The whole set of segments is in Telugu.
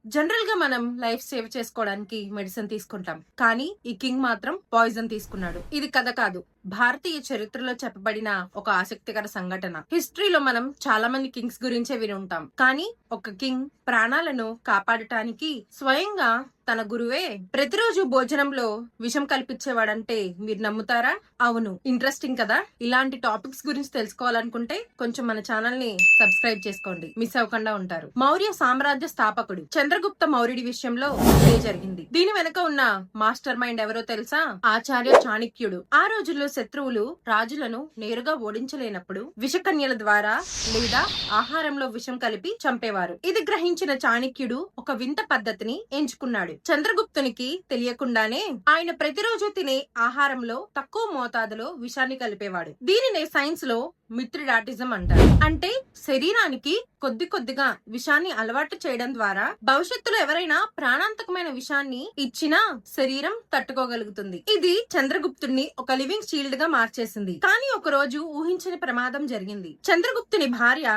జనరల్ గా మనం లైఫ్ సేవ్ చేసుకోవడానికి మెడిసిన్ తీసుకుంటాం, కానీ ఈ కింగ్ మాత్రం పాయిజన్ తీసుకున్నాడు. ఇది కథ కాదు, భారతీయ చరిత్రలో చెప్పబడిన ఒక ఆసక్తికర సంఘటన. హిస్టరీలో మనం చాలా మంది కింగ్స్ గురించే విని ఉంటాం, కానీ ఒక కింగ్ ప్రాణాలను కాపాడటానికి స్వయంగా తన గురువే ప్రతిరోజు భోజనంలో విషం కల్పించేవాడంటే మీరు నమ్ముతారా? అవును, ఇంట్రెస్టింగ్ కదా. ఇలాంటి టాపిక్స్ గురించి తెలుసుకోవాలనుకుంటే కొంచెం మన ఛానల్ ని సబ్స్క్రైబ్ చేసుకోండి, మిస్ అవ్వకుండా ఉంటారు. మౌర్య సామ్రాజ్య స్థాపకుడు చంద్రగుప్త మౌర్యుడి విషయంలో ఇదే జరిగింది. దీని వెనుక ఉన్న మాస్టర్ మైండ్ ఎవరో తెలుసా? ఆచార్య చాణక్యుడు. ఆ రోజుల్లో శత్రువులు రాజులను నేరుగా ఓడించలేనప్పుడు విషకన్యల ద్వారా లేదా ఆహారంలో విషం కలిపి చంపేవారు. ఇది గ్రహించిన చాణక్యుడు ఒక వింత పద్ధతిని ఎంచుకున్నాడు. చంద్రగుప్తునికి తెలియకుండానే ఆయన ప్రతిరోజు తినే ఆహారంలో తక్కువ మోతాదులో విషాన్ని కలిపేవాడు. దీనినే సైన్స్ లో మిత్రిడాటిజం అంటారు. అంటే శరీరానికి కొద్ది కొద్దిగా విషాన్ని అలవాటు చేయడం ద్వారా భవిష్యత్తులో ఎవరైనా ప్రాణాంతకమైన విషాన్ని ఇచ్చినా శరీరం తట్టుకోగలుగుతుంది. ఇది చంద్రగుప్తుడిని ఒక లివింగ్ షీల్డ్ గా మార్చేసింది. కానీ ఒక రోజు ఊహించని ప్రమాదం జరిగింది. చంద్రగుప్తుని భార్య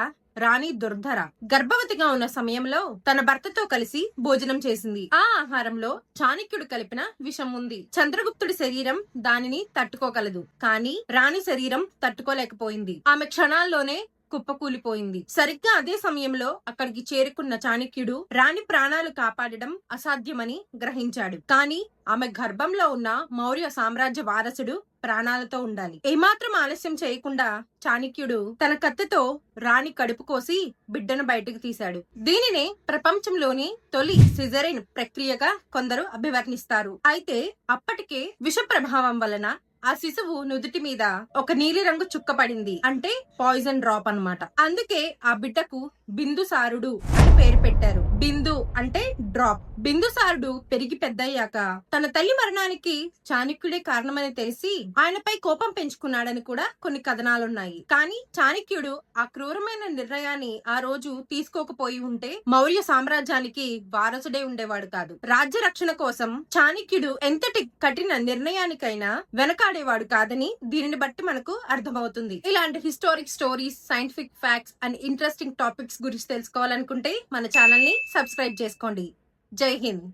రాణి దుర్ధర గర్భవతిగా ఉన్న సమయంలో తన భర్తతో కలిసి భోజనం చేసింది. ఆ ఆహారంలో చాణక్యుడు కలిపిన విషం ఉంది. చంద్రగుప్తుడి శరీరం దానిని తట్టుకోగలదు, కానీ రాణి శరీరం తట్టుకోలేకపోయింది. ఆమె క్షణాల్లోనే కుప్పకూలిపోయింది. సరిగ్గా అదే సమయంలో అక్కడికి చేరుకున్న చాణక్యుడు రాణి ప్రాణాలు కాపాడడం అసాధ్యమని గ్రహించాడు. కానీ ఆమె గర్భంలో ఉన్న మౌర్య సామ్రాజ్య వారసుడు ప్రాణాలతో ఉండాలి. ఏమాత్రం ఆలస్యం చేయకుండా చాణక్యుడు తన కత్తితో రాణి కడుపు కోసి బిడ్డను బయటకు తీశాడు. దీనినే ప్రపంచంలోని తొలి సిజరైన్ ప్రక్రియగా కొందరు అభివర్ణిస్తారు. అయితే అప్పటికే విష ప్రభావం వలన ఆ శిశువు నుదుటి మీద ఒక నీలి రంగు చుక్క పడింది. అంటే పాయిజన్ డ్రాప్ అన్నమాట. అందుకే ఆ బిడ్డకు బిందుసారుడు అని పేరు పెట్టారు. బిందు అంటే డ్రాప్. బిందుసారుడు పెరిగి పెద్దయ్యాక తన తల్లి మరణానికి చాణక్యుడే కారణమని తెలిసి ఆయనపై కోపం పెంచుకున్నాడని కూడా కొన్ని కథనాలున్నాయి. కానీ చాణక్యుడు ఆ క్రూరమైన నిర్ణయాన్ని ఆ రోజు తీసుకోకపోయి ఉంటే మౌర్య సామ్రాజ్యానికి వారసుడే ఉండేవాడు కాదు. రాజ్య రక్షణ కోసం చాణక్యుడు ఎంతటి కఠిన నిర్ణయానికైనా వెనకాడేవాడు కాదని దీనిని బట్టి మనకు అర్థమవుతుంది. ఇలాంటి historic stories, scientific facts and interesting topics గురించి తెలుసుకోవాలనుకుంటే మన ఛానల్ ని సబ్స్క్రైబ్ చేసుకోండి. జై హింద్.